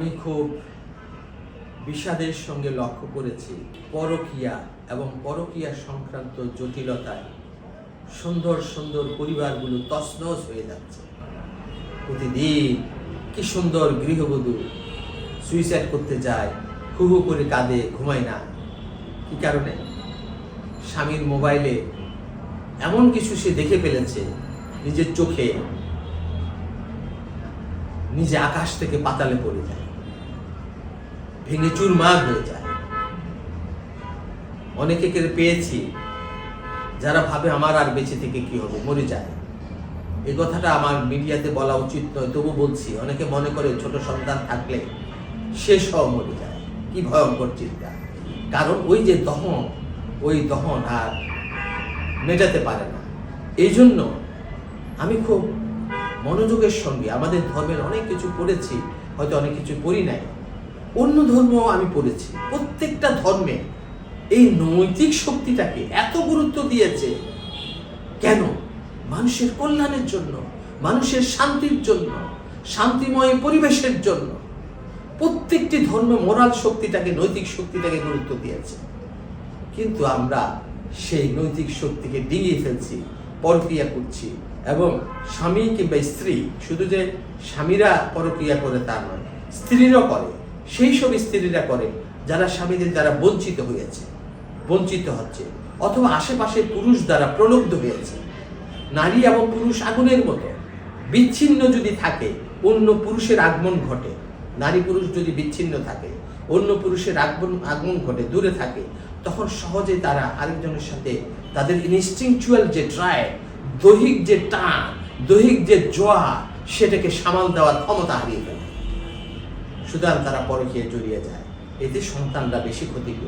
আমি খুব বিষাদের সঙ্গে লক্ষ্য করেছি পরকীয়া এবং পরকীয়া সংক্রান্ত জটিলতায় সুন্দর সুন্দর পরিবারগুলো তছনছ হয়ে যাচ্ছে। প্রতিদিন কি সুন্দর গৃহবধূ সুইসাইড করতে যায়, হু হু করে কাঁদে, ঘুমায় না। কি কারণে? স্বামীর মোবাইলে এমন কিছু সে দেখে ফেলেছে, নিজের চোখে নিজে আকাশ থেকে পাতালে পড়ে যায়, ভেঙে চুরমার হয়ে যায়। অনেকে পেয়েছি যারা ভাবে আমার আর বেঁচে থেকে কি হবে, মরে যায়। এই কথাটা আমার মিডিয়াতে বলা উচিত নয়, তবু বলছি। অনেকে মনে করে ছোট সন্তান থাকলে শেষ হওয়া মরে যায়। কি ভয়ঙ্কর চিন্তা! কারণ ওই যে দহন, ওই দহন আর মেটাতে পারে না। এই জন্য আমি খুব মনোযোগের সঙ্গে আমাদের ধর্মের অনেক কিছু পড়েছি, হয়তো অনেক কিছু পড়ি নাই, অন্য ধর্ম আমি পড়েছি। প্রত্যেকটা ধর্মে এই নৈতিক শক্তিটাকে এত গুরুত্ব দিয়েছে কেন? মানুষের কল্যাণের জন্য, মানুষের শান্তির জন্য, শান্তিময় পরিবেশের জন্য। প্রত্যেকটি ধর্ম মোরাল শক্তিটাকে, নৈতিক শক্তিটাকে গুরুত্ব দিয়েছে। কিন্তু আমরা সেই নৈতিক শক্তিকে ডিঙিয়ে ফেলছি, পরক্রিয়া করছি। এবং স্বামী কিংবা স্ত্রী, শুধু যে স্বামীরা পরক্রিয়া করে তা নয়, স্ত্রীরাও করে। সেই সব স্ত্রীরা করে যারা স্বামীদের দ্বারা বঞ্চিত হয়েছে, বঞ্চিত হচ্ছে, অথবা আশেপাশে পুরুষ দ্বারা প্রলুব্ধ হয়েছে। নারী এবং পুরুষ আগুনের মতো, বিচ্ছিন্ন যদি থাকে অন্য পুরুষের আগমন ঘটে। নারী পুরুষ যদি বিচ্ছিন্ন থাকে, অন্য পুরুষের আগমন ঘটে, দূরে থাকে, তখন সহজে তারা আরেকজনের সাথে তাদের ইনস্টিংচুয়াল যে ড্রাইভ, দৈহিক যে টান, দৈহিক যে জোয়া, সেটাকে সামাল দেওয়ার ক্ষমতা হারিয়ে ফেলে। সুতরাং তারা পরকীয়ায় জড়িয়ে যায়। এতে সন্তানরা বেশি ক্ষতিগ্রস্ত।